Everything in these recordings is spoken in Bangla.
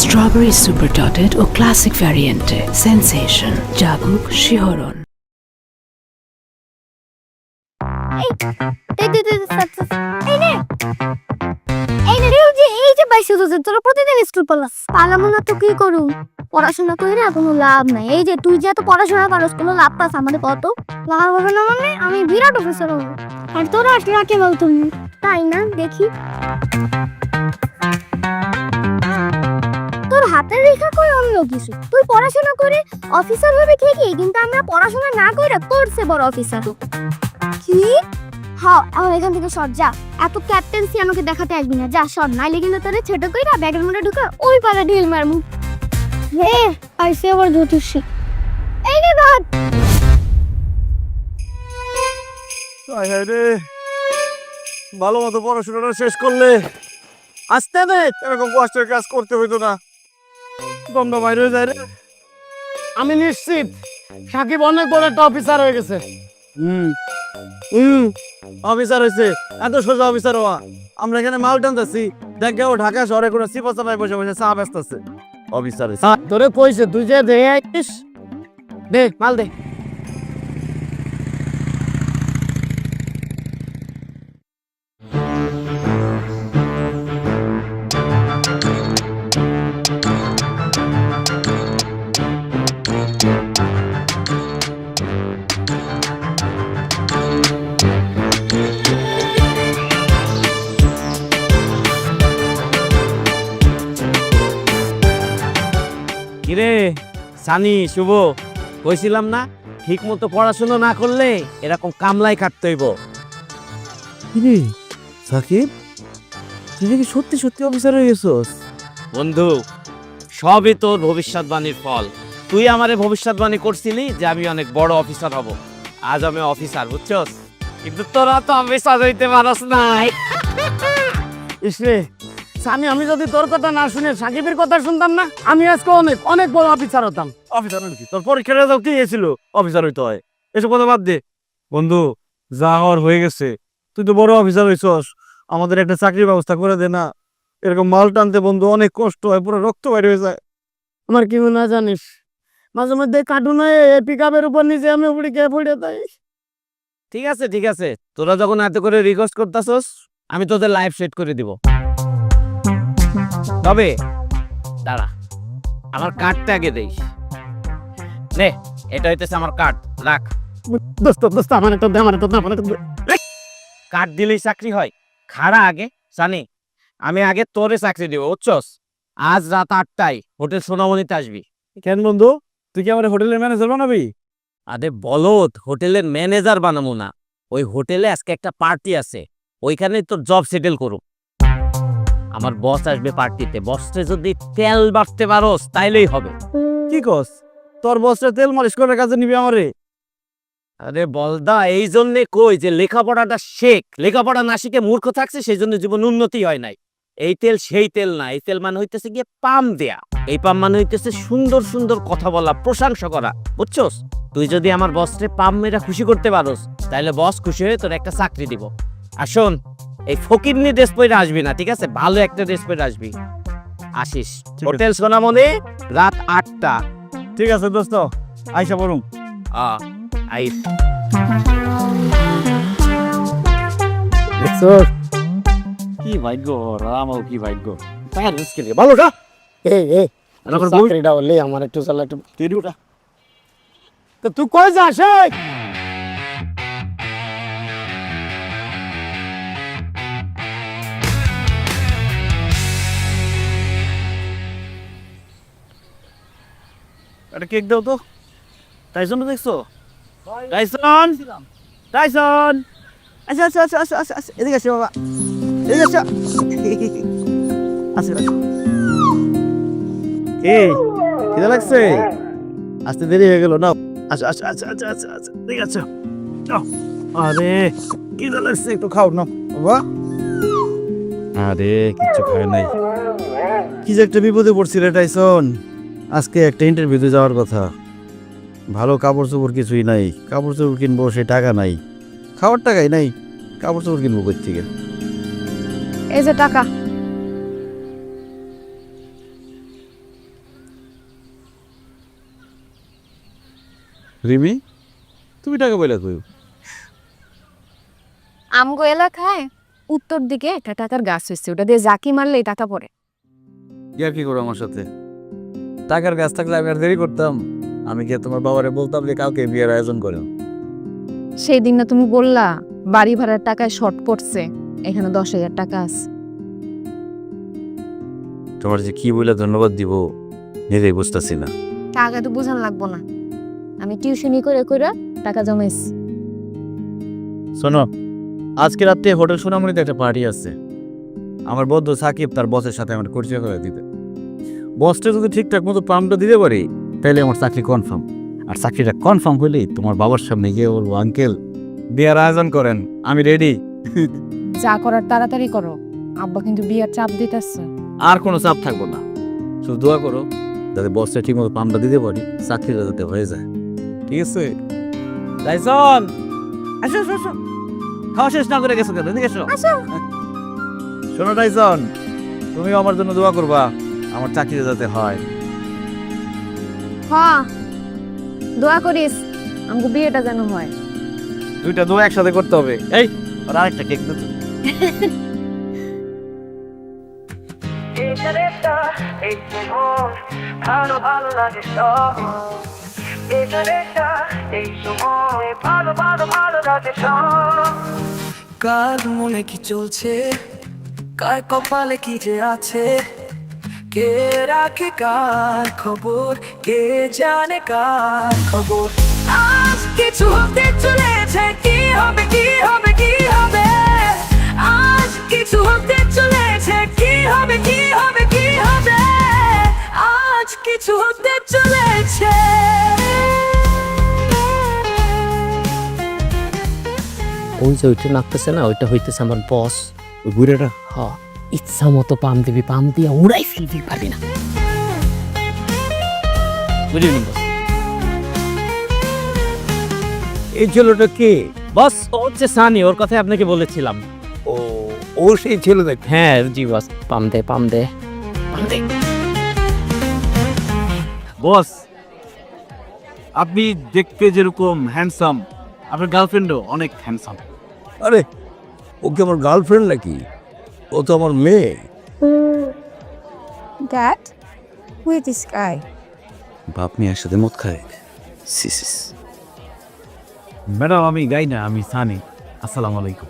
Strawberry super dotted or classic variante sensation jaguk shihoron. তোরা প্রতিদিন স্কুল পালামো না তো কি করু? পড়াশোনা করে না কোনো লাভ নাই। এই যে তুই যে এত পড়াশোনা করস কোনো লাভ পাস আমাদের কত লাভ হবে না? মানে আমি বিরাট অফিসার হবো। আর তোরা আসলে কে বল তুমি? তাই না? দেখি তোর হাতের রেখা কই অন্য কিছু। তুই পড়াশোনা করে অফিসার হবে ঠিকই, কিন্তু আমরা পড়াশোনা না করে করছে বড় অফিসার। কি? হ্যাঁ, এখন এখান থেকে সর যা। এত ক্যাপ্টেন্সি আমাকে দেখাতে আসবি না, যা সর, নাইলে কিন্তু তোরে ছোট কইরা ব্যাগের মধ্যে ঢুকা ওই পারে ঢিল মারমু। হে আইসে আবার জ্যোতিষী। এই রে বাদ রে, ভালো মতো পড়াশোনাটা শেষ করলে আসতে দে, এরকম কষ্টের কাজ করতে হইতো না। দণ্ড বাইরে যায় রে। আমি নিশ্চিত সাকিব অনেক বড় একটা অফিসার হয়ে গেছে। অফিসার হয়েছে, এত সোজা অফিসার হওয়া। আমরা এখানে মাল টানতেছি, দেখে ও ঢাকা শহরে কোনো সিপা চালায় বসে বসে চা ব্যস্তাছে। অফিসার তোরে কইছে তুই যে দে আইস, দে মাল দে। কিরে সানি, শুভ, কইছিলাম না ঠিক মতো পড়াশোনা না করলে এরকম কামলাই কাটতে হইব। কিরে সাকিব, তুই কি সত্যি সত্যি অফিসার হয়ে গেছস? বন্ধু, সবই তোর ভবিষ্যৎবাণীর ফল। তুই আমারে ভবিষ্যৎবাণী করছিলি যে আমি অনেক বড় অফিসার হব। আজ আমি অফিসার, বুঝছস? কিন্তু তোরা তো অফিসার হইতে পারস নাই। ইসরে সানি, আমি যদি তোর কথা না শুনে সাকিবের কথা শুনতাম না, আমি আজকে অনেক অনেক বড় অফিসার হতাম। অফিসার নাকি? তোর পরীক্ষার রেজাল্ট কি হয়েছিল? অফিসার হইতে হয়, এসব কথা বাদ দে। বন্ধু, যা হওয়ার হয়ে গেছে, তুই তো বড় অফিসার হইছস, আমাদের একটা চাকরির ব্যবস্থা করে দে না। এরকম মাল টানতে বন্ধু অনেক কষ্ট হয়, পুরো রক্ত বাইরে হয়ে যায়। আমার কি না জানিস, মাঝে মধ্যে কার্টুনে পিক আপের উপর নিচে আমি উপরে কে পড়ে যাই। ঠিক আছে ঠিক আছে, তোরা যখন এত করে রিকোয়েস্ট করতেছস, আমি তোদের লাইফ সেট করে দিব। তবে দাঁড়া, আমার কার্ডটা আগে দেই। নে, এটা হইতেছে আমার কার্ড, রাখ। দোস্ত দোস্ত আমার তো দে, আমার তো আমার তো। কার্ড দিলেই চাকরি হয়? খাড়া আগে জানি, আমি আগে তোরে চাকরি দিব, বুঝছস? আজ রাত 8টায় হোটেল সোনামণিতে আসবি। কেন বন্ধু, তুই কি আমার হোটেলের ম্যানেজার বানাবি? আরে বলদ, হোটেলের ম্যানেজার বানাবো না, ওই হোটেলে আজকে একটা পার্টি আছে, ওইখানে তোর জব সেটেল করুক। আমার বস আসবে পার্টিতে, বসে যদি তেল বাড়তে পারোস তাইলেই হবে। কি কস, তোর বসে তেল মালিশ করার কাজে নিবি আমারে? আরে বলদা, এই জন্যে কই যে লেখাপড়াটা শেখ। লেখাপড়া না শিখে মূর্খ থাকছে, সেই জন্য জীবন উন্নতি হয় নাই। এই তেল সেই তেল না, এই তেল মানে হইতেছে গিয়ে পাম দেয়া। এই পাম মানে হইতেছে সুন্দর সুন্দর কথা বলা, প্রশংসা করা, বুঝছস? তুই যদি আমার বসরে পাম মেরা খুশি করতে পারোস, তাহলে বস খুশি হয়ে তোর একটা চাকরি দিব। আর শোন, এই ফকিরনি ড্রেস পরে আসবি না, ঠিক আছে? ভালো একটা ড্রেস পরে আসবি। আসিস হোটেল সোনামণি, রাত 8টা। ঠিক আছে দোস্ত, আইসা পড়ুম। আইস। কি ভাগ্য রাম, কি ভাগ্য। ভালো যা। চাকরিটা হলে আমার একটু চালা একটু। তো তুই কই যাস? একটা কেক দাও তো। টাইসন দেখছো? টাইসন, টাইসন, আচ্ছা আচ্ছা আচ্ছা আচ্ছা আচ্ছা আচ্ছা, এদিকে আসো বাবা, এদিকে আসো। আসো এই, খিদে লাগছে? আসতে দেরি হয়ে গেল না। আচ্ছা আচ্ছা আচ্ছা আচ্ছা আচ্ছা আচ্ছা, ঠিক আছে। আরে খিদে লাগছে, একটু খাও না বাবা। আরে কিচ্ছু খায় নাই। কি যে একটা বিপদে পড়ছি রে টাইসন, আজকে একটা ইন্টারভিউতে যাওয়ার কথা। ভালো কাপড় চোপড় কিছুই নাই, কাপড় চোপড় কিনবো সে টাকা নাই, খাওয়ার টাকাই নাই, কাপড় চোপড় কিনবো কোথা থেকে? এই যে টাকা। রিমি, তুমি টাকা বইলা কই? আমগো এলাকায় উত্তর দিকে একটা টাকার গাছ হয়েছে, ওটা দিয়ে জাকি মারলে এই টাকা পড়ে। ইয়ার কি করো আমার সাথে? টাকার গাছ থাকলে আমি আর দেরি করতাম? আমি কি তোমার বাবারে বলতাম যে কাউকে বিয়ের আয়োজন করো? সেই দিন না তুমি বললা বাড়ি ভাড়ার টাকায় শর্ট পড়ছে, এখানে 10,000 টাকা আছে। তোমার যে কি বলে ধন্যবাদ দিব নিজেই বুঝতেছি না। টাকা তো বোঝান লাগবো না, আমি টিউশনি করে করে টাকা জমাইছি। শোনো, আজকে রাতে হোটেল সোনামণিতে একটা পার্টি আছে। আমার বন্ধু সাকিব তার বসের সাথে আমার পরিচয় করে দিতে। বসটা যদি ঠিকঠাক মতো পাম্পটা দিতে পারি তাহলে আমার চাকরি কনফার্ম। আর চাকরিটা কনফার্ম হলেই তোমার বাবার সামনে গিয়ে বলবো, আঙ্কেল বিয়ের আয়োজন করেন, আমি রেডি। যা করার তাড়াতাড়ি করো, আব্বা কিন্তু বিয়ার চাপ দিতেছে। আর কোনো চাপ থাকবো না, শুধু দোয়া করো যাতে বসটা ঠিক মতো পাম্পটা দিতে পারি, চাকরিটা যাতে হয়ে যায়। ঠিক আছে? টাইসন, আসো আসো আসো, খাওয়া শেষ না করে গেছো কেন? এদিকে এসো। শোনো টাইসন, তুমিও আমার জন্য দোয়া করবা, আমার চাকরিটা যাতে হয়। হ্যাঁ, দোয়া করিস আমগো বিয়েটা যেন হয়। দুইটা দোয়া একসাথে করতে হবে। এই আর আরেকটা কেক দে তো। ভালো ভালো লাগে সব এই সময় ভালো ভালো ভালো লাগে সব। কার মনে কি চলছে, কার কপালে কি যে আছে, কে রাখে কার খবর, কে জানে কার খবর। আজ কিছু হতে চলেছে, কি হবে কি হবে কি হবে, আজ কিছু হতে চলেছে, কি হবে কি হবে কি হবে, আজ কিছু হতে চলেছে। ওই যে ওইটা নাচতেছে না, ওইটা হইতেছে আমার বস। ওই বুড়াটা? হ্যাঁ, ইচ্ছা মতো পাম দিবি, পাম দিয়া উড়াই ফেলবি, পারবি না। গুড ইভিনিং বস। এই ছেলেটা কে? বস ও হচ্ছে সানি, ওর কথা আপনাকে বলেছিলাম। ও, ও সেই ছেলে দেখ। হ্যাঁ জি বস। পাম দে, পাম দে, পাম দে। বস, আপনি দেখতে যেরকম হ্যান্ডসাম, আপনার গার্লফ্রেন্ডও অনেক হ্যান্ডসাম। আরে ও কি আমার গার্লফ্রেন্ড নাকি? ও তো আমার মেয়ে। Dad, who is this guy? বাপ মেয়ে একসাথে মদ খায়? সিসিস। ম্যাডাম আমি গাই না, আমি সানি। আসসালামু আলাইকুম।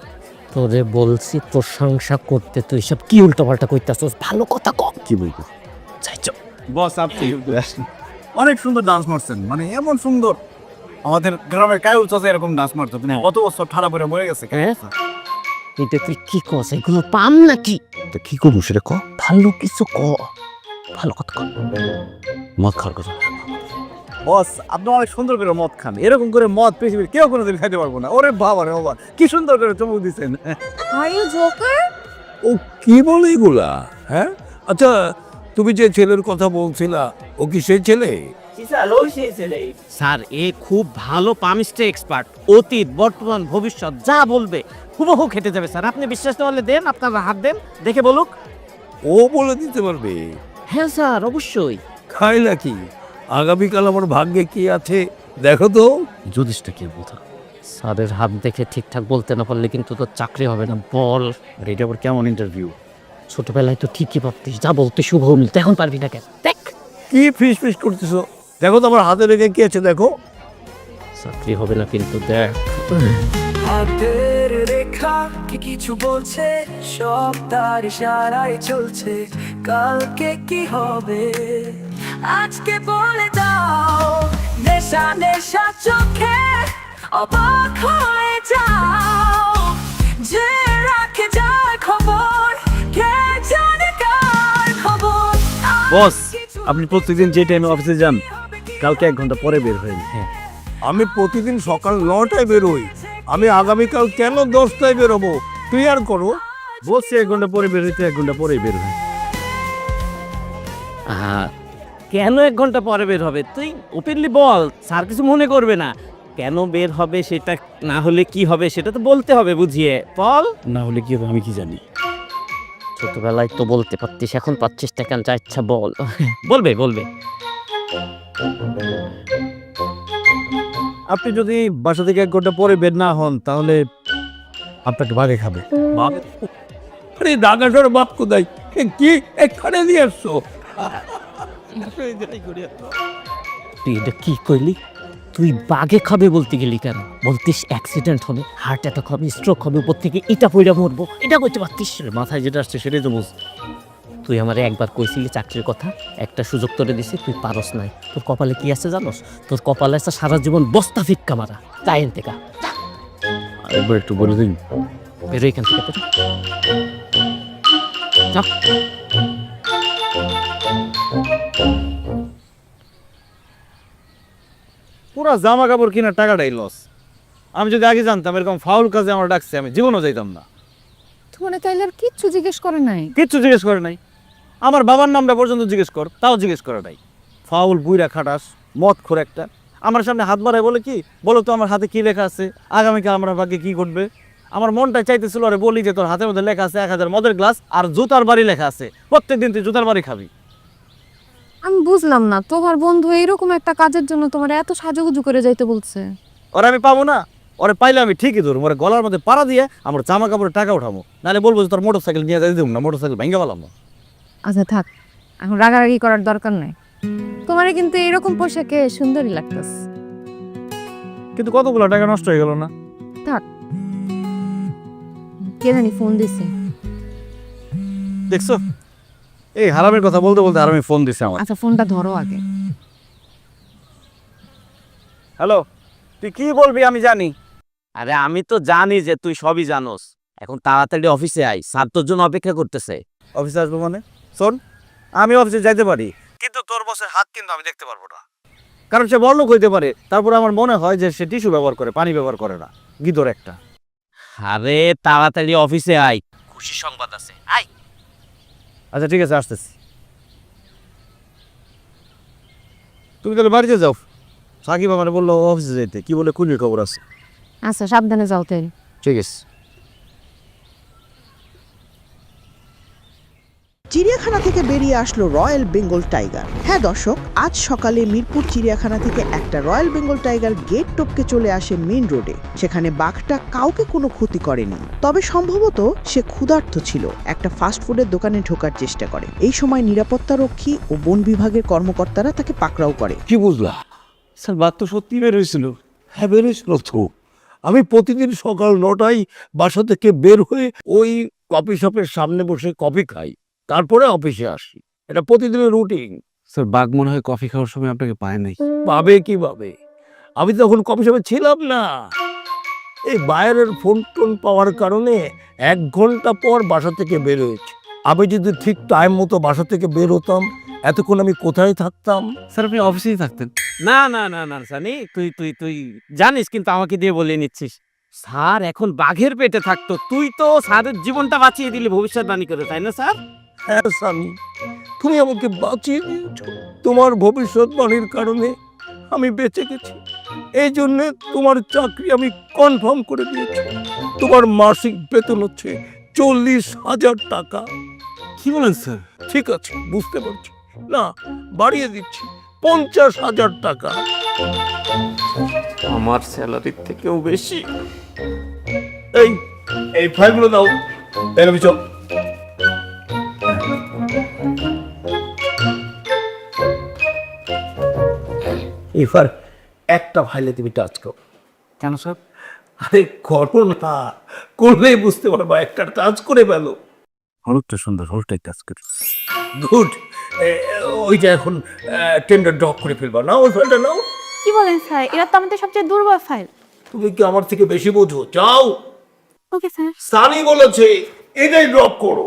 তোরে বলছি তোর সংসার করতে তুই সব কি উল্টোপাল্টা কইতাছস, ভালো কথা ক। কি বলবো? চাইছো বস আপনি অনেক সুন্দর ডান্স মারছেন, মানে এমন সুন্দর আমাদের গ্রামের কায়ুল চাচা এরকম ডান্স মারতো না। কত বছর ঠাড়া পরে মরে গেছে। হ্যাঁ, এটা তুই কি কস? এগুলো পাম নাকি? তো কি করবো সেটা ক। ভালো কিছু ক, ভালো কথা ক। মদ খাওয়ার কথা। বস আপনি অনেক সুন্দর করে মদ খান, এরকম করে মদ পৃথিবীর কেউ কোনোদিন খাইতে পারবো না। ওরে বাবা রে বাবা, কি সুন্দর করে চমক দিচ্ছেন। Are you joker? ও কি বলে এগুলা? হ্যাঁ, আচ্ছা তুমি যে ছেলের কথা বলছিলা, ও কি সেই ছেলে? স্যার এ খুব ভালো পামিস্টে এক্সপার্ট, অতীত বর্তমান ভবিষ্যৎ যা বলবে হুবহু খেটে যাবে স্যার। আপনি বিশ্বাস না হলে দেন, আপনার হাত দেন, দেখে বলুক। ও বলে দিতে পারবে? হ্যাঁ স্যার, অবশ্যই। খায় নাকি? আগামীকাল আমার ভাগ্যে কি আছে দেখো তো। যুধিষ্ঠির কি বলতো? স্যারের হাত দেখে ঠিকঠাক বলতে না পারলে কিন্তু তোর চাকরি হবে না। বল। আর এটা আবার কেমন ইন্টারভিউ? ছোটবেলায় তো ঠিকই ভাবতিস, যা বলতে শুভ মিলতে, এখন পারবি না কেন? দেখ, কি ফিস ফিস করতেছো? দেখো তো আমার হাতে রেখে কি আছে দেখো। চাকরি হবে না কিন্তু দেখ। হাতের রেখা কি কিছু বলছে, সব তার ইশারায় চলছে, কালকে কি হবে আজকে বলে দাও। নেশা নেশা চোখে অবাক হয়ে যাও, যে রাখে যার খবর, কে জানে কার খবর। বস আপনি প্রত্যেকদিন যে টাইমে অফিসে যান, কালকে 1 ঘন্টা পরে বের হয়ে যান। আমি প্রতিদিন সকাল 9টায় বেরোই, আমি আগামীকাল কেন 10টায় বেরোবো? ক্লিয়ার করো। বলছি 1 ঘন্টা পরে বের হইতে, 1 ঘন্টা পরেই বের হয়। কেন 1 ঘন্টা পরে বের হবে? তুই ওপেনলি বল, স্যার কিছু মনে করবে না। কেন বের হবে সেটা না হলে কি হবে সেটা তো বলতে হবে বুঝিয়ে বল। না হলে কি হবে আমি কি জানি? ছোটবেলায় তো বলতে পারতিস, এখন পাচ্ছিস না কেন? যা ইচ্ছা বল। বলবে বলবে। আপনি যদি বাসা থেকে 1 ঘন্টা পরে বের না হন তাহলে আপনাকে বাঘে খাবে। বাপ, আরে ডাকাটোর বাপ কোথায়? কি এখানে দিয়ে আসছো? তুই এটা কি কইলি? তুই বাঘে খাবে বলতে গেলি কেন? বলতিস অ্যাক্সিডেন্ট হবে, হার্ট অ্যাটাক হবে, স্ট্রোক হবে, উপর থেকে ইটা পইরা মরবো, এটা কইতে পারতিস? মাথায় যেটা আসছে সেটাই তো বুঝ। তুই আমারে একবার কইছিলি চাকরির কথা, একটা সুযোগ তোরে দিছি, তুই পারস নাই। তোর কপালে কি আছে জানোস? তোর কপালে আছে সারা জীবন বস্তা ফিক্কা মারা। তাই এন থেকে একবার একটু বলে দিন। বেরো এখান থেকে, বেরো। যা। পুরা জামা কাপড় কেনার টাকাটাই লস। আমি যদি আগে জানতাম এরকম ফাউল কাজে আমার ডাকছে, আমি জীবনও যাইতাম না। তোমার তাইলে আর কিচ্ছু জিজ্ঞেস করে নাই? কিচ্ছু জিজ্ঞেস করে নাই। আমার বাবার নামটা পর্যন্ত জিজ্ঞেস কর, তাও জিজ্ঞেস করে নাই। ফাউল বুইরা খাটাস, মদ খোর একটা। আমার সামনে হাত বাড়ায় বলে কি, বলো তো আমার হাতে কি লেখা আছে, আগামীকাল আমার ভাগ্যে কি ঘটবে। আমার মনটা চাইতেছিল আরে বলি যে তোর হাতের মধ্যে লেখা আছে 1000 মদের গ্লাস আর জুতার বাড়ি লেখা আছে, প্রত্যেকদিন তুই জুতার বাড়ি খাবি। আমি বুঝলাম না, তোমার বন্ধু এইরকম একটা কাজের জন্য তোমার এত সাজুগুজু করে যাইতে বলছে। ওরা আমি পাবো না, ওরে পাইলে আমি ঠিকই ধরবো, ওরে গলার মধ্যে পাড়া দিয়ে আমার জামা কাপড়ের টাকা উঠাবো, নাহলে বলবো যে তোর মোটরসাইকেল নিয়ে যাই দেবো না, মোটরসাইকেল ভেঙে পেলাম না। আচ্ছা থাক, এখন রাগারাগি করার দরকার নাই। তোমারে কিন্তু এরকম পোশাকে সুন্দরই লাগতেছে। কিন্তু কতগুলো টাকা নষ্ট হয়ে গেল না? থাক, কে জানি ফোন দিছে। দেখছো, এই হারামের কথা বলতে বলতে হারামি ফোন দিছে আমার। আচ্ছা ফোনটা ধরো আগে। হ্যালো, তুই কি বলবি আমি জানি। আরে আমি তো জানি যে তুই সবই জানোস। এখন তাড়াতাড়ি অফিসে আয়, স্যার তোর জন্য অপেক্ষা করতেছে। অফিসে আসবো মানে? শোন, আমি অফিসে যাইতে পারি, কিন্তু তোর বসের হাত কিন্তু আমি দেখতে পারবো না। কারণ সে বড়লোক হইতে পারে, তারপর আমার মনে হয় যে সে টিস্যু ব্যবহার করে, পানি ব্যবহার করে না। গিদর একটা। আরে তাড়াতাড়ি অফিসে আয়, খুশি সংবাদ আছে, আয়। আচ্ছা ঠিক আছে, আসতেছি। তুমি তাহলে বাড়িতে যাও। সাকিব আমার বললো অফিসে যেতে, কি বলে খুনির খবর আছে। আচ্ছা সাবধানে যাও তাই। ঠিক আছে। চিড়িয়াখানা থেকে বেরিয়ে আসলো রয়্যাল বেঙ্গল টাইগার। হ্যাঁ দর্শক, আজ সকালে মিরপুর চিড়িয়াখানা থেকে একটা রয়্যাল বেঙ্গল টাইগার গেট টপকে চলে আসে মেইন রোডে। সেখানে বাঘটা কাউকে কোনো ক্ষতি করেনি, তবে সম্ভবত সে ক্ষুধার্ত ছিল। একটা ফাস্টফুডের দোকানে ঢোকার চেষ্টা করে। এই সময় নিরাপত্তারক্ষী ও বন বিভাগের কর্মকর্তারা তাকে পাকড়াও করে। কি বুঝলা? স্যার বাঘ তো সত্যি বের হয়েছিল। হ্যাঁ, বেরোছিল তো। আমি প্রতিদিন সকাল 9টায় বাসা থেকে বের হয়ে ওই কফি শপের সামনে বসে কফি খাই, তারপরে অফিসে আসি। এটা প্রতিদিনের রুটিন। স্যার বাঘ মনে হয় কফি খাওয়ার সময় আপনাকে পায় নাই। পাবে কিভাবে? আমি তখন কফি শপে ছিলাম না। এই বাইরের ফোন টোন পাওয়ার কারণে 1 ঘন্টা পর বাসা থেকে বের হয়েছি। আমি যদি ঠিক টাইম মতো বাসা থেকে বের হতাম, এতক্ষণ আমি কোথায় থাকতাম? স্যার আপনি অফিসেই থাকতেন। না না না না সানি, তুই তুই তুই জানিস কিন্তু আমাকে দিয়ে বলিয়ে নিচ্ছিস। স্যার এখন বাঘের পেটে থাকতো, তুই তো স্যারের জীবনটা বাঁচিয়ে দিলি ভবিষ্যৎবাণী করে, তাই না স্যার? হ্যাঁ স্বামী, তুমি আমাকে বাঁচিয়ে দিয়েছ। তোমার ভবিষ্যৎবাণীর কারণে আমি বেঁচে গেছি। এই জন্যে তোমার চাকরি আমি কনফার্ম করে দিয়েছি। তোমার মাসিক বেতন হচ্ছে 40,000 টাকা। কি বলেন স্যার? ঠিক আছে, বুঝতে পারছি না, বাড়িয়ে দিচ্ছি 50,000 টাকা। আমার স্যালারির থেকেও বেশি। এই এই ফাইলগুলো দাও, এর ভিতর। এবার একটা ফাইলে তুমি টাচ করো। কেন স্যার? আরে করো না, করলেই বুঝতে পারবা, একটা টাচ করে ফেলো। হলুদটা সুন্দর, হলুদটাই কাজ করে। গুড। ওইটা এখন টেন্ডার ড্রপ করে ফেলবা। নাও ওই ফাইলটা নাও। কি বলেন স্যার, এরা তো আমাদের সবচেয়ে দুর্বল ফাইল। তুমি কি আমার থেকে বেশি বোঝো? যাও, ওকে স্যার। সানি বলেছে এটাই ড্রপ করো।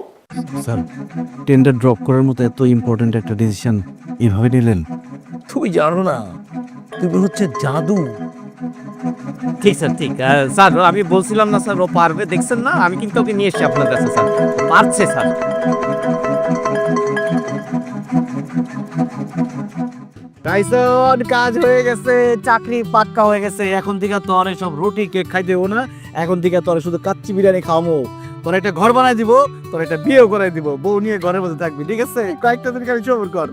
স্যার টেন্ডার ড্রপ করার মতো এত ইম্পর্ট্যান্ট একটা ডিসিশন এভাবে নিলেন? তুমি জানো না, তুমি হচ্ছে জাদু। ঠিক স্যার, ঠিক। স্যার আমি বলছিলাম না স্যার ও পারবে, দেখছেন না? আমি কিন্তু ওকে নিয়ে এসেছি আপনার কাছে স্যার, পারছে স্যার। টাইসন, কাজ হয়ে গেছে, চাকরি পাক্কা হয়ে গেছে। এখন থেকে তোর সব রুটি কেক খাইতেও না, এখন থেকে তোর শুধু কাচ্চি বিরিয়ানি খাওয়ামো। তোর একটা ঘর বানাই দিব, তোর একটা বিয়েও করাই দিব, বউ নিয়ে ঘরের মধ্যে থাকবি, ঠিক আছে? কয়েকটা দিন খালি সবর কর।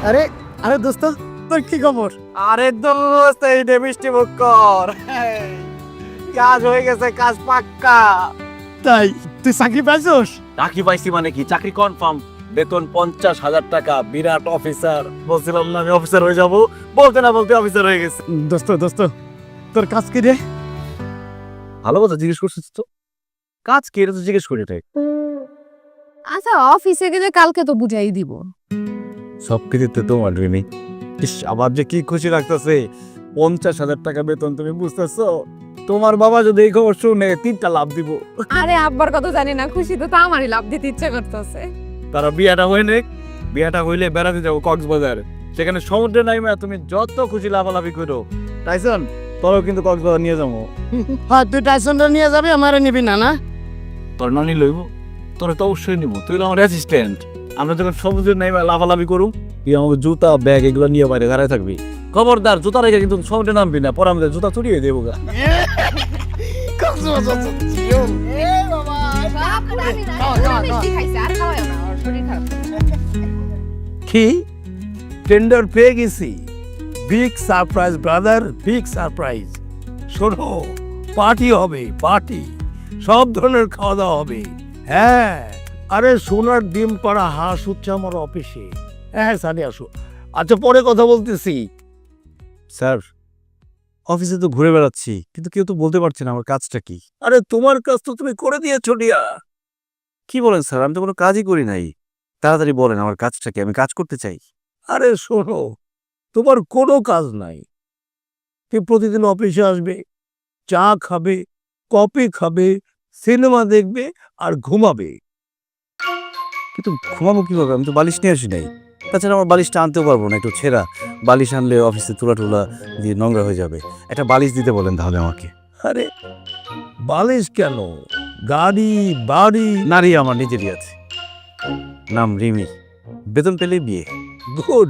আরে আরে দোস্ত, তোর কি খবর? আরে দোস্ত, এই নে মিষ্টি মুখ কর। কাজ হয়ে গেছে, কাজ পাক্কা। তাই তুই চাকরি পাইছস? চাকরি পাইছি মানে কি? চাকরি কনফার্ম, বেতন 50,000 টাকা, বিরাট অফিসার। বলছিলাম না আমি অফিসার হয়ে যাব, বলতে না বলতে অফিসার হয়ে গেছে। দোস্ত তোর কাজ কি রে? ভালো কথা জিজ্ঞেস করছিস তো, কাজ কি এটা তো জিজ্ঞেস করি তাই। আচ্ছা, অফিসে গেলে কালকে তো বুঝাই দিব। সব কিছুতে তোমার রিমি। ইস, আবার যে কি খুশি লাগতেছে, 50,000 টাকা বেতন, তুমি বুঝতেছো? তোমার বাবা যদি এই খবর শুনে 3টা লাভ দিব। আরে আব্বার কথা জানি না, খুশি তো আমারই লাভ দিতে ইচ্ছে করতেছে। তারা বিয়াটা হয়ে নে, বিয়াটা হইলে বেড়াতে যাবো কক্সবাজার, সেখানে সমুদ্রে নাইমা তুমি যত খুশি লাভালাভি করো। টাইসন, তোরও কিন্তু কক্সবাজার নিয়ে যাবো। হ্যাঁ, তুই টাইসনটা নিয়ে যাবি, আমারে নিবি না? না, তোর নানি লইব, তোর তো অবশ্যই নিব, তুই আমার অ্যাসিস্ট্যান্ট। আমরা যখন সমুদ্রে নাইমা লাভালাভি করুম, তুই আমাকে জুতা ব্যাগ এগুলো নিয়ে বাইরে দাঁড়ায় থাকবি। খবরদার, জুতা রেখে কিন্তু সমুদ্রে নামবি না, পরে আমাদের জুতা চুরিয়ে দেবো গা। কি টেন্ডার পেয়ে গেছি? Big surprise brother, big surprise. শোনো, পার্টি হবে, পার্টি, সব ধরনের খাওয়া দাওয়া হবে। হ্যাঁ, আরে সোনার ডিম পাড়া হাঁস হচ্ছে আমার অফিসে। হ্যাঁ সানি, আসো। আচ্ছা, পরে কথা বলতেছি। স্যার, অফিসে তো ঘুরে বেড়াচ্ছি, কিন্তু কেউ তো বলতে পারছে না আমার কাজটা কি। আরে তোমার কাজ তো তুমি করে দিয়েছো ডিয়া। কি বলেন স্যার? আমি তো কোনো কাজই করি নাই। তাড়াতাড়ি বলেন আমার কাজটা কি, আমি কাজ করতে চাই। আরে শোনো, তোমার কোনো কাজ নাই। তুমি প্রতিদিন অফিসে আসবে, চা খাবে, কফি খাবে, সিনেমা দেখবে আর ঘুমাবে। কিন্তু ঘুমাবো কিভাবে? আমি তো বালিশ নিয়ে আসি নাই। তাছাড়া আমার বালিশটা আনতেও পারবো না, একটু ছেঁড়া। বালিশ আনলে অফিসে তুলা টুলা দিয়ে নোংরা হয়ে যাবে। একটা বালিশ দিতে বলেন তাহলে আমাকে। আরে বালিশ কেন, গাড়ি বাড়ি। নারী আমার নিজেরই আছে, নাম রিমি, বেতন পেলেই বিয়ে। গুড,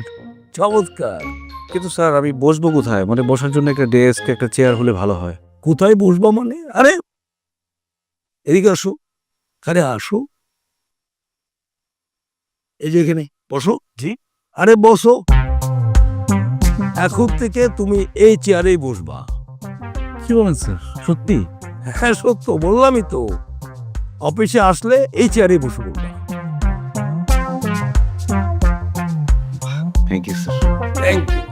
চমৎকার। কিন্তু স্যার আমি বসবো কোথায়? মানে বসার জন্য একটা ডেস্ক, একটা চেয়ার হলে ভালো হয়। কোথায় বসবো মানে? আরে এদিকে আসো, আরে আসো, এই যে এখানে বসো। জি। আরে বসো, এখন থেকে তুমি এই চেয়ারেই বসবা। কি বলেন স্যার? সত্যি? হ্যাঁ সত্য, বললামই তো। অফিসে আসলে এই চেয়ারেই বসে পড়বা। Thank you sir. Thank you.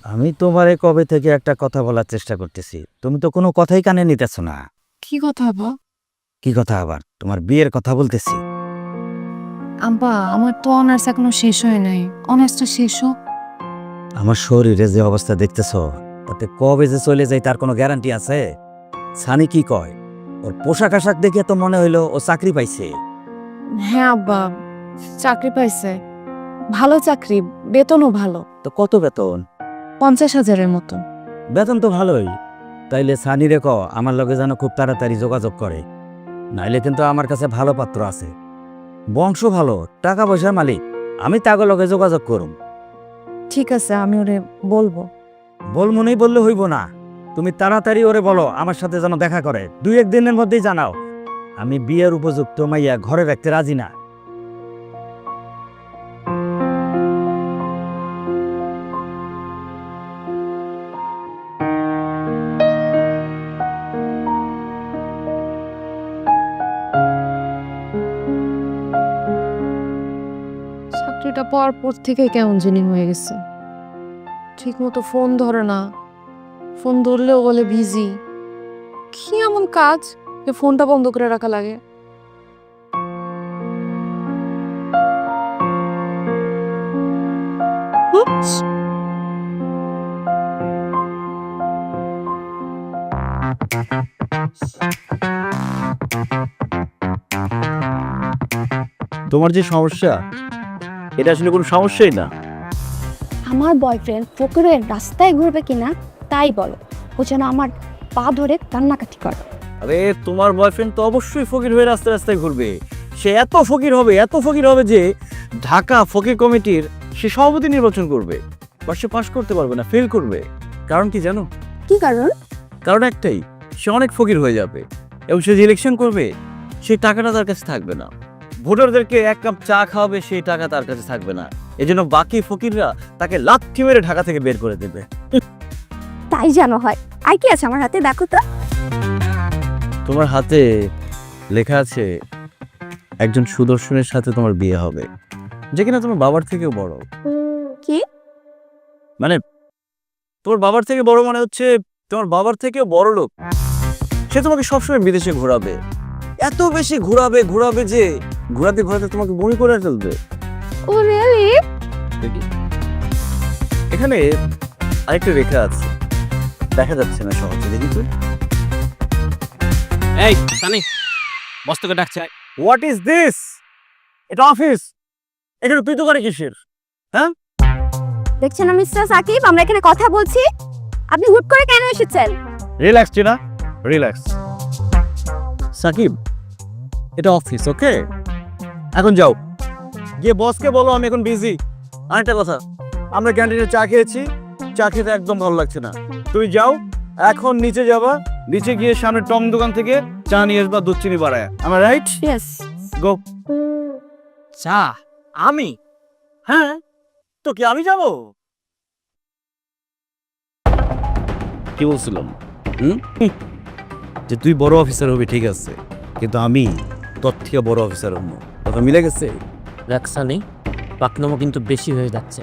আমি তোমারে কবে থেকে একটা কথা বলার চেষ্টা করতেছি, তুমি তো কোনো কথাই কানে নিতেছ না। কি কথা আব্বা? কি কথা আবার? তোমার বিয়ের কথা বলতেছি। আব্বা, আমার তো অনার্স এখনো শেষ হয় নাই, অনার্সটা শেষ হোক। আমার শরীরে যে অবস্থা দেখতেছ, তাতে কবে যে চলে যায় তার কোনো গ্যারান্টি আছে? সানি কি কয়? ওর পোশাক আশাক দেখে তো মনে হইলো ও চাকরি পাইছে। হ্যাঁ আব্বা, চাকরি পাইছে, ভালো চাকরি, বেতনও ভালো। তো কত বেতন? 50,000-এর মতো। বেতন তো ভালোই। তাইলে সানি রে কও আমার লগে যেন খুব তাড়াতাড়ি যোগাযোগ করে, নাইলে কিন্তু আমার কাছে ভালো পাত্র আছে, বংশ ভালো, টাকা পয়সার মালিক। আমি তাগো লগে যোগাযোগ করুম। ঠিক আছে, আমি ওরে বলবো। বলমনেই বললে হইব না, তুমি তাড়াতাড়ি ওরে বলো আমার সাথে যেন দেখা করে। 2-1 দিনের মধ্যেই জানাও। আমি বিয়ের উপযুক্ত মাইয়া ঘরে রাখতে রাজি না। চাকরিটা পাওয়ার পর থেকে কেমন জানি হয়ে গেছে, ঠিক মতো ফোন ধরে না, ফোন ধরলেও বলে বিজি। কি এমন কাজ যে ফোনটা বন্ধ করে রাখা লাগে? তোমার যে সমস্যা, এটা আসলে কোনো সমস্যাই না। আমার বয়ফ্রেন্ড ফকিরের রাস্তায় ঘুরবে কিনা তাই বলো, ও যেন আমার পা ধরে কান্নাকাটি করে। আরে তোমার বয়ফ্রেন্ড তো অবশ্যই ফকির হয়ে রাস্তায় রাস্তায় ঘুরবে। সে এত ফকির হবে যে ঢাকা ফকির কমিটির সে সভাপতি নির্বাচন করবে, বা সে পাশ করতে পারবে না, ফেল করবে। কারণ কি জানো? কি কারণ? কারণ একটাই, সে অনেক ফকির হয়ে যাবে এবং সে যে ইলেকশন করবে সেই টাকাটা তার কাছে থাকবে না। ভোটারদেরকে এক কাপ চা খাওয়াবে, সেই টাকা তার কাছে থাকবে না। এজন্য বাকি ফকিররা তাকে লাথি মেরে ঢাকা থেকে বের করে দেবে। তাই জানো হয়। আর কি আছে আমার হাতে, দেখো তো। তোমার হাতে লেখা আছে একজন সুদর্শনের সাথে তোমার বিয়ে হবে, যে কিনা তোমার বাবার থেকেও বড়। কি? মানে তোমার বাবার থেকে বড় মানে হচ্ছে তোমার বাবার থেকেও বড় লোক। সে তোমাকে সবসময় বিদেশে ঘোরাবে, এত বেশি ঘোরাবে যে ঘোরাতে তোমাকে বমি করে ফেলবে। ও রিয়েলি? এখানে আরেকটা রেখা আছে, দেখা যাচ্ছে না সহজে, দেখি তুই। এই সানি, বস তোকে ডাকছে। What is this? এটা অফিস, এখানে তুই তো করে কিসের? দেখছেন না মিস্টার সাকিব, আমরা এখানে কথা বলছি, আপনি হুট করে কেন এসেছেন? Relax Tina, relax. সাকিব, এটা অফিস, ওকে? এখন যাও, গিয়ে বসকে বলো আমি এখন বিজি। আরেকটা কথা, আমরা ক্যান্টিনে চা খেয়েছি, চা খেতে একদম ভালো লাগছে না। তুই যাও, এখন নিচে যাবা, নিচে গিয়ে সামনে টং দোকান থেকে চা নিয়ে আসবা, দুধ চিনি বাড়ায়। আমার রাইট? ইয়েস। গো। চা? আমি? হ্যাঁ, তো কি আমি যাবো? কি বলছিলাম? যে তুই বড় অফিসার হবি, ঠিক আছে, কিন্তু আমি তোর থেকে বড় অফিসার হব। কথা মিলে গেছে? রাকসানি, পাকনামো কিন্তু বেশি হয়ে যাচ্ছে।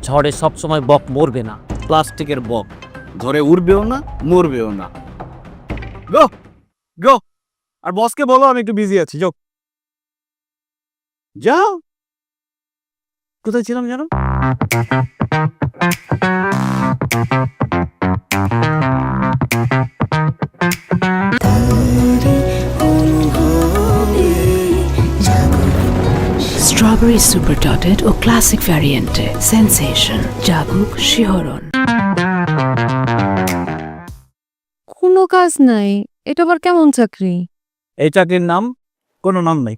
ঝড়ে সব সময় বক মরবে না, প্লাস্টিকের বক ধরে উড়বেও না, মরবেও না। গো গো, আর বসকে বলো আমি একটু বিজি আছি। যাও যাও। কোথায় ছিলাম জানো? Strawberry Super Dotted ও ক্লাসিক ভ্যারিয়েন্টে সেন্সেশন, জাগুক শিহরণ। কোনো কাজ নাই, এটা আবার কেমন চাকরি? এই চাকরির নাম কোনো নাম নাই।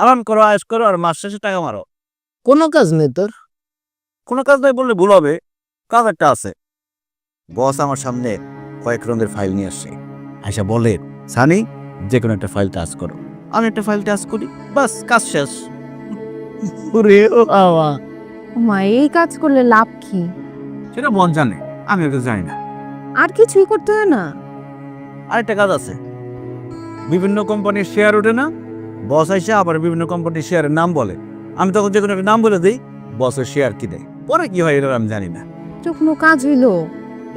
আরাম করো, আয়েশ করো, আর মাস শেষে টাকা মারো। কোনো কাজ নেই তোর? কোনো কাজ নাই বললে ভুল হবে, কাজ একটা আছে। বস আমার সামনে কয়েক রঙের ফাইল নিয়ে আসছে, আয়সা বলে সানি যে কোনো একটা ফাইল টাচ করো। আমি একটা ফাইল টাচ করি, বাস কাজ শেষ। ওরে ও বাবা, ও মা, এই কাজ করলে লাভ কি? সেটা মন জানে, আমি ওকে জানি না। আর কিছুই করতে হয় না? আরেকটা কাজ আছে, বিভিন্ন কোম্পানির শেয়ার ওঠে না, বস আইসা আবার বিভিন্ন কোম্পানির শেয়ারের নাম বলে। আমি তখন যে কোনো একটা নাম বলে দিই, বসের শেয়ার কি দেয়, পরে কি হয় এটা আমি জানি না। তো কোনো কাজ হইলো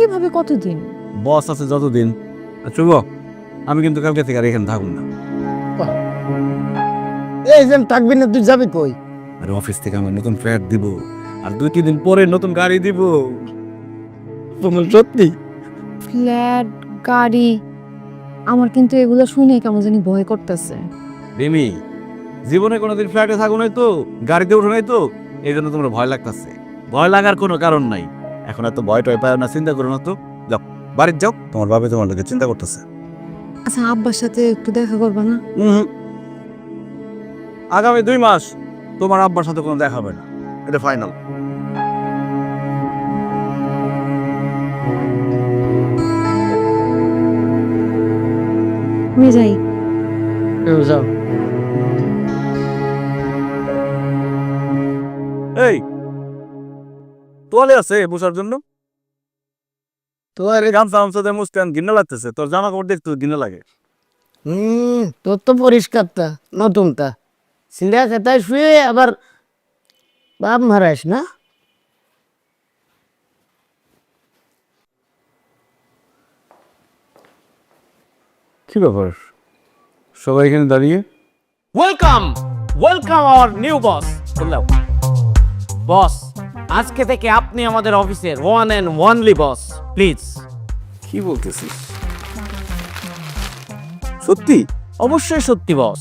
এভাবে কতদিন? বস আছে যতদিন। শুভ, আমি কিন্তু কালকে থেকে আর এখানে থাকুন না। এই যে থাকবি না, তুই যাবি কই? আর অফিস থেকে আমার নতুন ফ্ল্যাট দিব, আর 2-3 দিন পরে নতুন গাড়ি দিব। তোমার সত্যি? ফ্ল্যাট, গাড়ি, আমার কিন্তু এগুলো শুনে কেমন জানি ভয় করতেছে। রিমি, জীবনে কোনোদিন ফ্ল্যাটে থাকো নাই তো, গাড়িতে উঠো নাই তো, এই জন্য তোমার ভয় লাগতেছে। ভয় লাগার কোনো কারণ নাই। এখন এত ভয় টয় পায় না, চিন্তা করো না তো। যাও বাড়িতে যাও, তোমার বাবা তোমার লোকে চিন্তা করতেছে। আচ্ছা, আব্বার সাথে একটু দেখা করবা না? আগামী 2 মাস তোমার আব্বার সাথে কোনো দেখা হবে না, এটা ফাইনাল। আমি যাই। যাও। এই তোয়ালে আছে বসার জন্য? তোর গামছা গামছাতে মুস্তান ঘৃণা লাগতেছে, তোর জামা কাপড় দেখতে ঘৃণা লাগে। তোর তো পরিষ্কারটা নতুনটা, সিলিয়া খেতায় শুয়ে আবার বাপ মারাইস না। কি ব্যাপার সবাই এখানে দাঁড়িয়ে? ওয়েলকাম, ওয়েলকাম আওয়ার নিউ বস। বললাম বস, আজকে থেকে আপনি আমাদের অফিসের one and only boss, please. কি বলতেছিস? সত্যি? অবশ্যই সত্যি বস,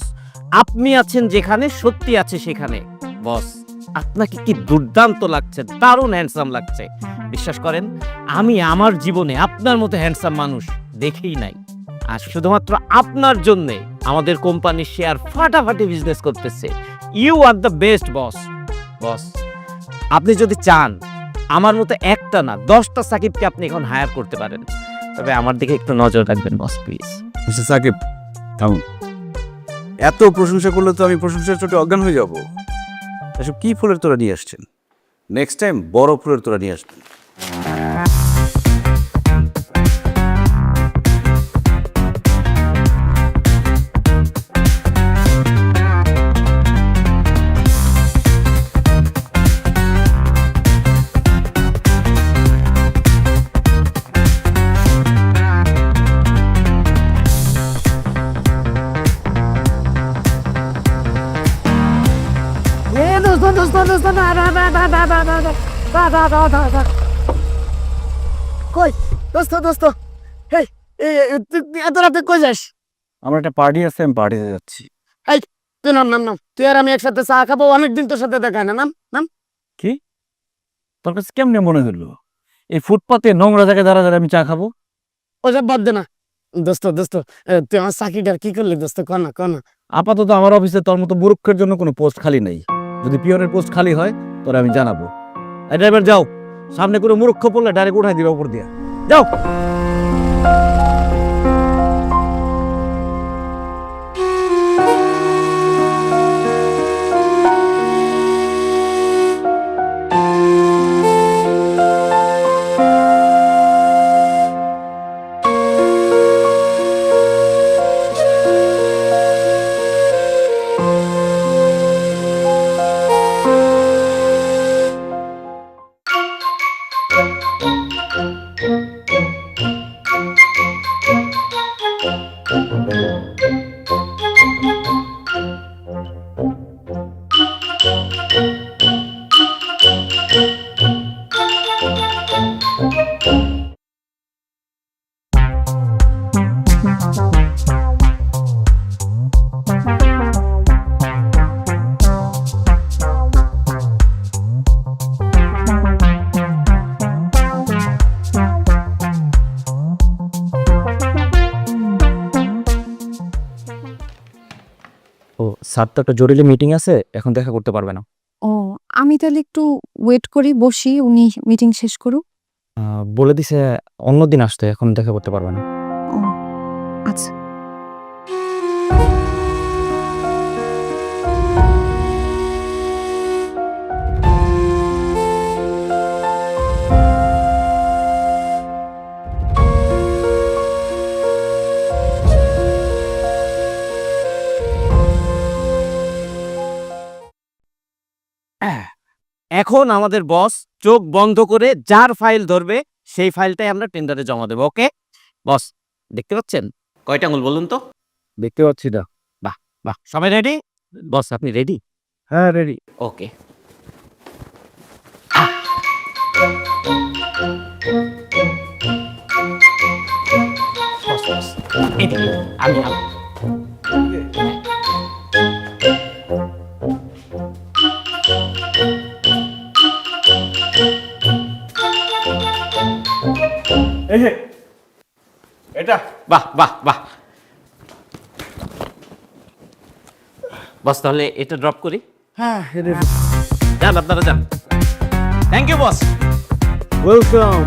আপনি আছেন যেখানে সত্যি আছে সেখানে। বস, আপনাকে কি দুর্দান্ত লাগছে, দারুণ হ্যান্ডসাম লাগছে। বিশ্বাস করেন, আমি আমার জীবনে আপনার মতো হ্যান্ডসাম মানুষ দেখেই নাই। আর শুধুমাত্র আপনার জন্য আমাদের কোম্পানির শেয়ার ফাটাফাটি বিজনেস করতেছে। ইউ আর দ্য বেস্ট বস। বস, আপনি যদি চান আমার মতো একটা না 10টা সাকিবকে আপনি এখন হায়ার করতে পারেন, তবে আমার দিকে একটু নজর রাখবেন বস প্লিজ। মিস্টার সাকিব, থামুন। এত প্রশংসা করলে তো আমি প্রশংসার চোটে অজ্ঞান হয়ে যাব। এসব কি ফুলের তোড়া নিয়ে আসছেন? নেক্সট টাইম বড় ফুলের তোড়া নিয়ে আসবেন। কই দোস্ত হেই এত রাতে কই যাস? আমার একটা পার্টি আছে, আমি পার্টিতে যাচ্ছি। তুই নাম তুই আর আমি একসাথে চা খাবো, অনেকদিন তোর সাথে দেখা হয় না। নাম কি তোর কাছে কেমনে মনে হলো এই ফুটপাতে নোংরা জায়গায় দাঁড়া আমি চা খাবো? ওসব বাদ দে না দোস্ত। তুই আমার চাকরিটার কি করলি দোস্ত? কনা আপাতত আমার অফিসে তোর মতো বুরুক্ষের জন্য কোনো পোস্ট খালি নেই। যদি পিয়নের পোস্ট খালি হয় তোরে আমি জানাবো। এই ড্রাইভার যাও, সামনে কোনো মূর্খ পড়লে ডাইরেক্ট উঠাই দিবে উপর দিয়া। যাও। ও স্যার তো একটা জরুরি মিটিং আছে, এখন দেখা করতে পারবে না। ও আমি তাহলে একটু ওয়েট করি, বসি, উনি মিটিং শেষ করুক। বলে দিছে অন্যদিন আসতে, এখন দেখা করতে পারবে না। ও আচ্ছা। এখন আমাদের বস চোখ বন্ধ করে যার ফাইল ধরবে সেই ফাইলটাই আমরা টেন্ডারে জমা দেবো। ওকে বস, দেখতে পাচ্ছেন কয়টা আঙুল বলুন তো? দেখতে পাচ্ছি না। বাহ, সবাই রেডি? বস আপনি রেডি? হ্যাঁ রেডি। ওকে। আমি এটা বাহ বাহ বাহ বস, তাহলে এটা ড্রপ করি। হ্যাঁ যান আপনারা যান। Thank you boss. ওয়েলকাম।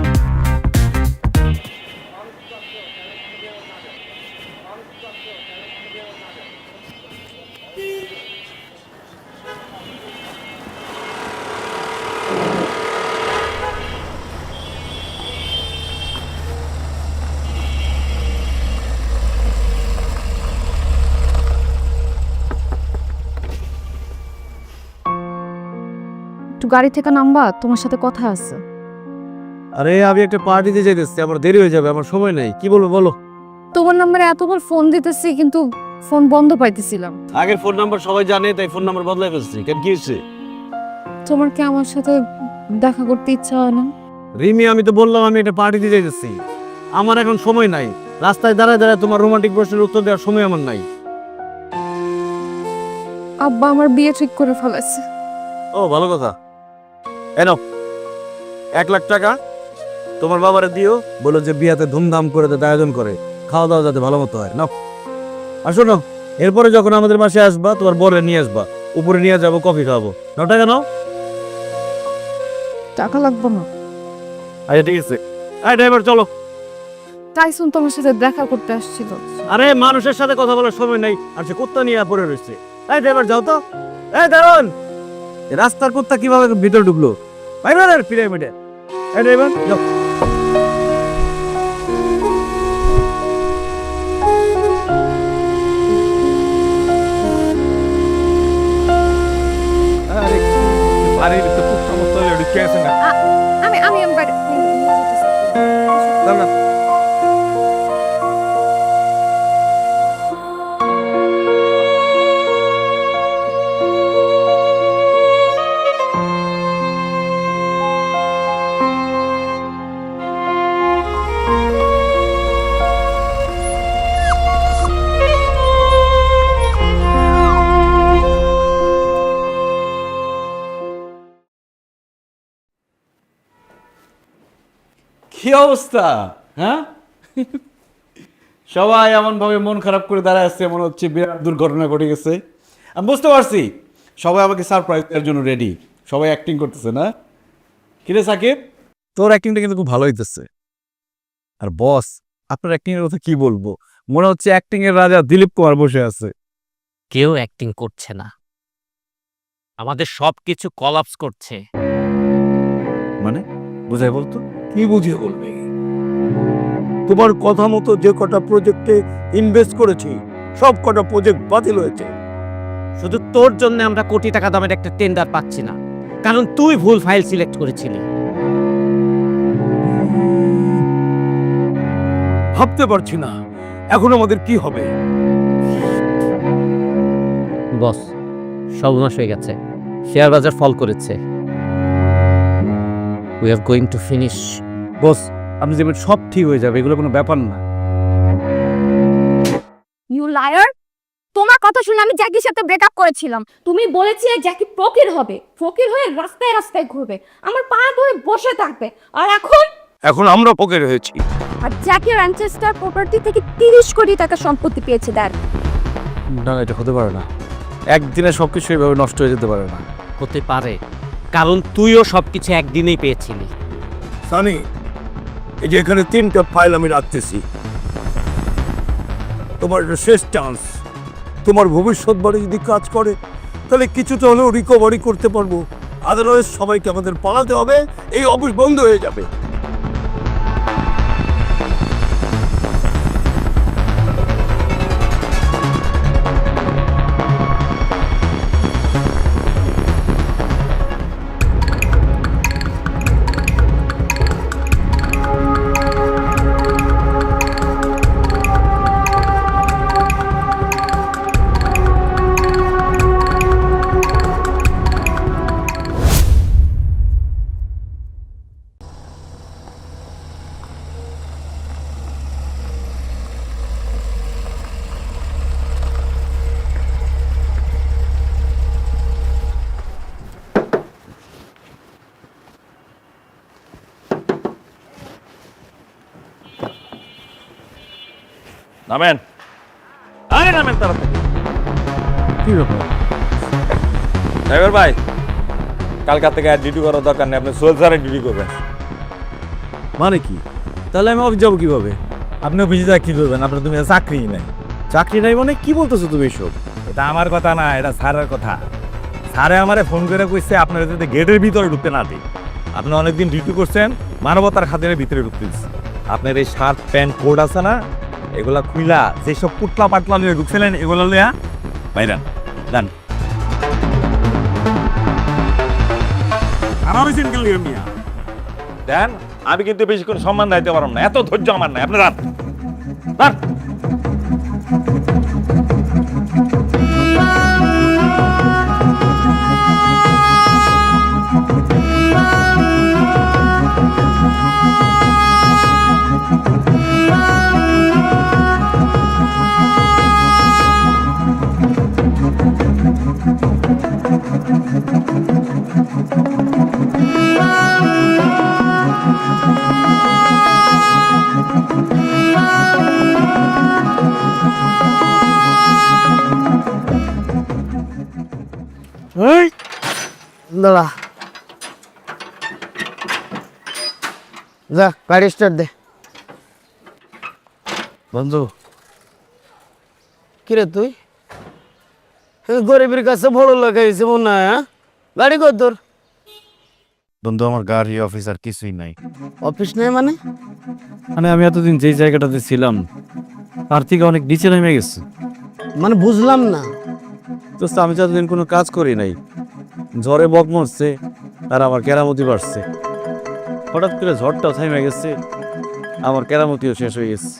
একটু গাড়ি থেকে নামবা, তোমার সাথে কথা আছে। আরে আমি একটা পার্টিতে যাইতেছি, আমার দেরি হয়ে যাবে, আমার সময় নাই। কি বলবো বলো? তোমার নাম্বারে এতবার ফোন দিতেছি কিন্তু ফোন বন্ধ পাইতেছিলাম। আগের ফোন নাম্বার সবাই জানে, তাই ফোন নাম্বার বদলাই ফেলছি। কেন কি হয়েছে? তোমার কি আমার সাথে দেখা করতে ইচ্ছা হয় না? রিমি, আমি তো বললাম আমি একটা পার্টিতে যাইতেছি, আমার এখন সময় নাই। রাস্তায় দাঁড়ায় তোমার রোমান্টিক প্রশ্নের উত্তর দেওয়ার সময় আমার নাই। আব্বা আমার বিয়ে ঠিক করে ফেলেছে। ও ভালো কথা। এনো 1 লাখ টাকা তোমার বাবারে দিও, বলো যে বিয়াতে ধুমধাম করে আয়োজন করে, খাওয়া দাওয়া যাতে ভালো মতো হয়। নাও আর শোনো, এরপরে যখন আমাদের বাসায় আসবা তোমার বরে নিয়ে আসবা, উপরে নিয়ে যাবো, কফি খাওয়াবো। 9 টাকা নাও। টাকা লাগবে না। আচ্ছা ঠিক আছে, এই ড্রাইভার চলো। টাইসন তোমার সাথে দেখা করতে আসছিল। আরে মানুষের সাথে কথা বলার সময় নাই, আর সে কুত্তা নিয়ে পড়ে রয়েছে। এই ড্রাইভার যাও তো। এই দারুন, রাস্তার কুত্তা কিভাবে ভিতরে ঢুকলো? বাইরে পিরামিডে। এই ড্রাইভার যাও। বাড়ির ভিতরে কুত্তা মতো ঢুকে আছে না। আমি বাইরে দাও না। কি অবস্থা? হ্যাঁ, সবাই এমন ভাবে মন খারাপ করে দাঁড়ায় আসছে, মনে হচ্ছে বিরাট দুর্ঘটনা ঘটে গেছে। আমি বুঝতে পারছি সবাই আমাকে সারপ্রাইজ দেওয়ার জন্য রেডি, সবাই অ্যাক্টিং করতেছে না? কিরে সাকিব, তোর অ্যাক্টিংটা কিন্তু খুব ভালো হইতেছে। আর বস, আপনার অ্যাক্টিং এর কথা কি বলবো, মনে হচ্ছে অ্যাক্টিং এর রাজা দিলীপ কুমার বসে আছে। কেউ অ্যাক্টিং করছে না, আমাদের সবকিছু কলাপস করছে। মানে বুঝাই বলতো। কি বুঝিয়ে বলবে? তোমার কথা মতো যে কটা প্রজেক্টে ইনভেস্ট করেছি সব কটা প্রজেক্ট বাতিল হয়েছে। শুধু তোর জন্য আমরা কোটি টাকা দামের একটা টেন্ডার পাচ্ছি না, কারণ তুই ভুল ফাইল সিলেক্ট করেছিলি। ভাবতে পারছি না এখন আমাদের কি হবে। বস, সর্বনাশ হয়ে গেছে, শেয়ার বাজার ফল করেছে। We are going to finish. Boss, আপনি যেমন সব ঠিক হয়ে যাবে, এগুলো কোনো ব্যাপার না। You liar! তোমার কথা শুনে আমি জ্যাকির সাথে ব্রেকআপ করেছিলাম। তুমি বলেছিলে জ্যাকি ফকির হবে, ফকির হয়ে রাস্তায় রাস্তায় ঘুরবে, আমার পা ধরে বসে থাকবে। আর এখন আমরা পকেট হয়েছি। আর জ্যাকি ম্যানচেস্টার প্রপার্টি থেকে 30 কোটি টাকা সম্পত্তি পেয়েছে। দেখ, না, এটা হতে পারে না। একদিনে সবকিছু এইভাবে নষ্ট হয়ে যেতে পারে না। হতে পারে, কারণ তুইও সবকিছু একদিনেই পেয়েছিলি। সানি, এই যে এখানে 3টা ফাইল আমি রাখতেছি, তোমার এটা শেষ চান্স। তোমার ভবিষ্যৎবাণী যদি কাজ করে তাহলে কিছুটা হলেও রিকভারি করতে পারবো, আদারওয়াইজ সবাইকে আমাদের পালাতে হবে, এই অফিস বন্ধ হয়ে যাবে। নামেন, আরে নামেন তাড়াতাড়ি। কি ব্যাপার ড্রাইভার ভাই? কালকা থেকে আর ডিউটি করার দরকার নেই, আপনি সোহেল স্যারের ডিউটি করবেন। মানে কি? তাহলে আমি অফিস যাবো কিভাবে? আপনি অফিসে যা কি করবেন? আপনার তুমি চাকরি নাই। চাকরি নাই মানে কি বলতেছো তুমি এসব? এটা আমার কথা না, এটা স্যারের কথা। স্যারে আমারে ফোন করে কইছে আপনারা যাতে গেটের ভিতরে ঢুকতে না দিই। আপনি অনেকদিন ডিউটি করছেন, মানবতার খাতিরে ভিতরে ঢুকতে দিচ্ছি। আপনার এই শার্ট প্যান্ট কোট আছে না, এগুলা খুইলা যেসব পুটলা পাটলা নিয়ে ঢুকছিলেন এগুলো লিয়া বাইরান দেন। দেন, আমি কিন্তু বেশিক্ষণ সম্মান দিতে পারলাম না, এত ধৈর্য আমার নাই। আপনার Ah এই দাঁড়া, যা গাড়ি স্টার্ট দে। বন্ধু কিরে তুই গরিবের কাছে বড় লাগাইছে মনে হয়, হ্যাঁ? গাড়ি কর তোর। বন্ধু আমার গাড়ি অফিস আর কিছুই নাই। অফিস নেই মানে? মানে আমি এতদিন যেই জায়গাটাতে ছিলাম তার থেকে অনেক নিচে নেমে গেছে। মানে বুঝলাম না। দোস্ত আমি তো এতদিন কোনো কাজ করি নাই, ঝড়ে বক মরছে আর আমার কেরামতি বাড়ছে। হঠাৎ করে ঝড়টাও থেমে গেছে, আমার কেরামতিও শেষ হয়ে গেছে।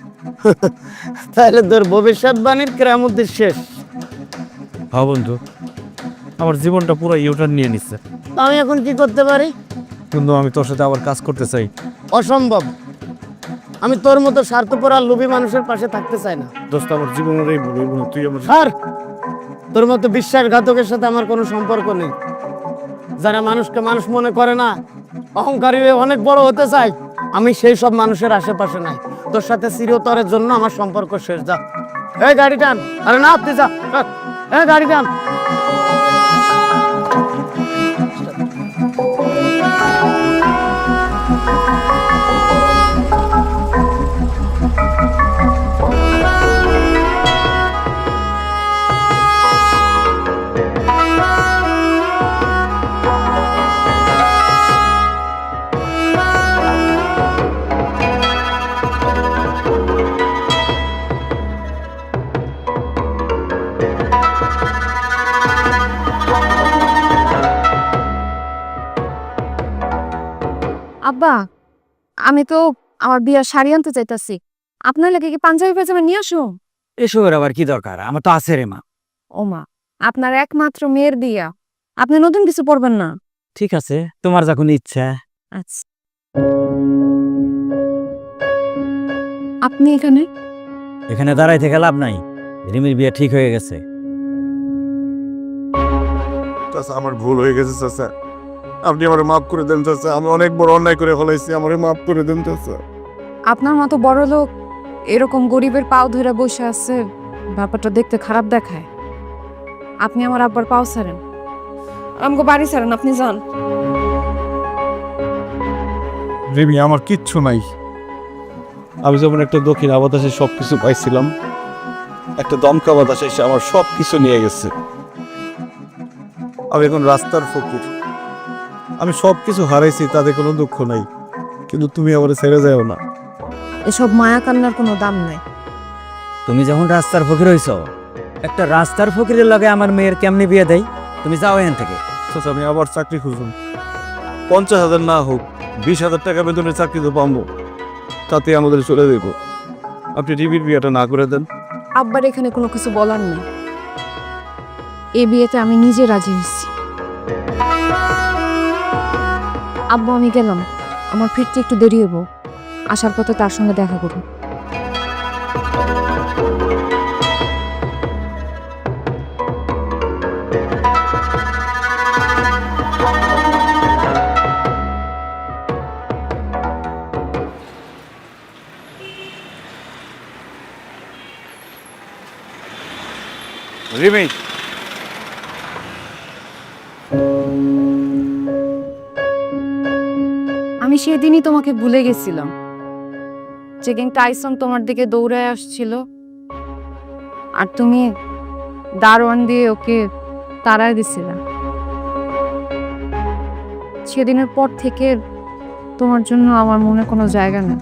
তাহলে তোর ভবিষ্যৎবাণীর কেরামতের শেষ। হ্যাঁ বন্ধু, আমার জীবনটা পুরো ইউটার্ন নিয়ে নিচ্ছে। আমি এখন কি করতে পারি? কিন্তু আমি তোর সাথে আবার কাজ করতে চাই। অসম্ভব। আমি তোর মতো স্বার্থপর আর লোভী মানুষের পাশে থাকতে চাই না। দোস্ত আমার জীবনের এই ভুল, তুই আমার স্যার, তোর মতো বিশ্বাসঘাতকের সাথে আমার কোনো সম্পর্ক নেই। যারা মানুষকে মানুষ মনে করে না, অহংকারী হয়ে অনেক বড় হতে চায়, আমি সেই সব মানুষের আশেপাশে নাই। তোর সাথে চিরতরের জন্য আমার সম্পর্ক শেষ। যা, এই গাড়ি টান। আরে না, তুই যা, এই গাড়ি টান। আব্বা, আমি তো আমার বিয়ার শাড়ি আনতে চাইতাছি, আপনার লাগে কি পাঞ্জাবি পাজামা নিয়ে আসো? এসবের আবার কি দরকার, আমার তো আছে রে মা। ও মা, আপনার একমাত্র মেয়ের বিয়া, আপনি নতুন কিছু পরবেন না? ঠিক আছে, তোমার যখন ইচ্ছা। আচ্ছা। আপনি এখানে? এখানে দাঁড়াই থেকে লাভ নাই, রিমির বিয়ে ঠিক হয়ে গেছে। চাচা আমার ভুল হয়ে গেছে চাচা, আপনি আমার মাফ করে দেন চাচা। আমি অনেক বড় অন্যায় করে ফেলাইছি, আমার মাফ করে দেন চাচা। আপনার মতো বড় লোক এরকম গরিবের পাও ধরে বসে আছে, ব্যাপারটা দেখতে খারাপ দেখায়। আপনি আমার আব্বার পাও ছাড়েন, আমাকে বাড়ি ছাড়েন, আপনি যান। রিমি, আমার কিচ্ছু নাই। আমি যেমন একটা দক্ষিণ বাতাসে সবকিছু পাইছিলাম, একটা দমকা বাতাস এসে আমার সব কিছু নিয়ে গেছে। আমি এখন রাস্তার ফকির, আমি সব কিছু হারাইছি, তাতে কোনো দুঃখ নাই। কিন্তু তুমি আমার ছেড়ে যাও না। এসব মায়া কান্নার কোনো দাম নাই। তুমি যখন রাস্তার ফকির হইছ, একটা রাস্তার ফকিরের লগে আমার মেয়ের কেমনি বিয়ে দেয়? তুমি যাও এখান থেকে। চাচা আমি আবার চাকরি খুঁজুন, 50,000 না হোক 20,000 টাকা বেতনের চাকরি তো পাবো, তাতে আমাদের চলে দেব। আপনি রিমির বিয়েটা না করে দেন। আব্বার এখানে কোনো কিছু বলার নেই, এই বিয়েতে আমি নিজে রাজি হয়েছি। আব্বু, আমি গেলাম, আমার ফিরতে একটু দেরি হবো, আসার পথে তার সঙ্গে দেখা করব। রিমি, আমি সেদিনই তোমাকে ভুলে গেছিলাম, যেদিন টাইসন তোমার দিকে দৌড়ায় আসছিল আর তুমি দারোয়ান দিয়ে ওকে তাড়ায় দিছিলে। সেদিনের পর থেকে তোমার জন্য আমার মনে কোনো জায়গা নেই।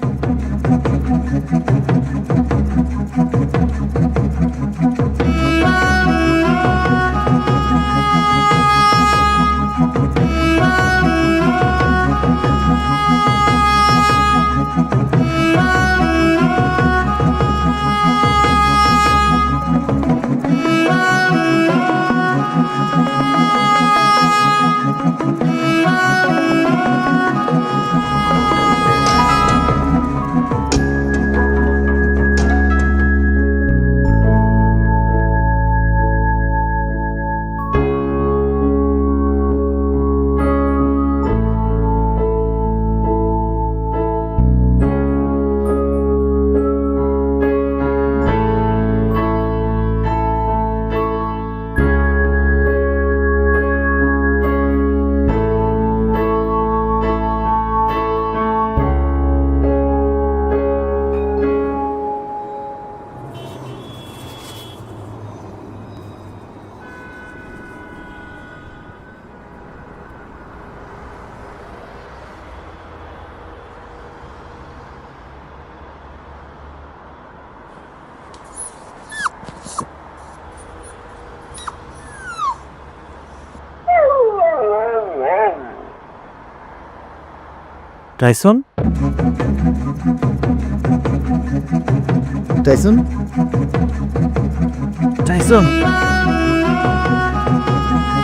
টাইসন টাইসন টাইসন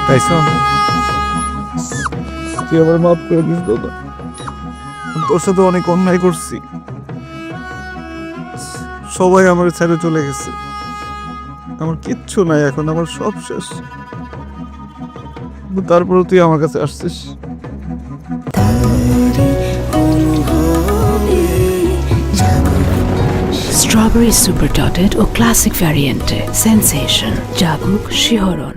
টাইসন তুই আমার মাফ করে দিস দাদা, তোর সাথে অনেক অন্যায় করছি, সবাই আমার ছেড়ে চলে গেছে, আমার কিচ্ছু নাই এখন, আমার সব শেষ, তারপরে তুই আমার কাছে আসছিস। Strawberry Super Dotted ও ক্লাসিক ভ্যারিয়েন্টে সেন্সেশন জাগুক শিহরণ।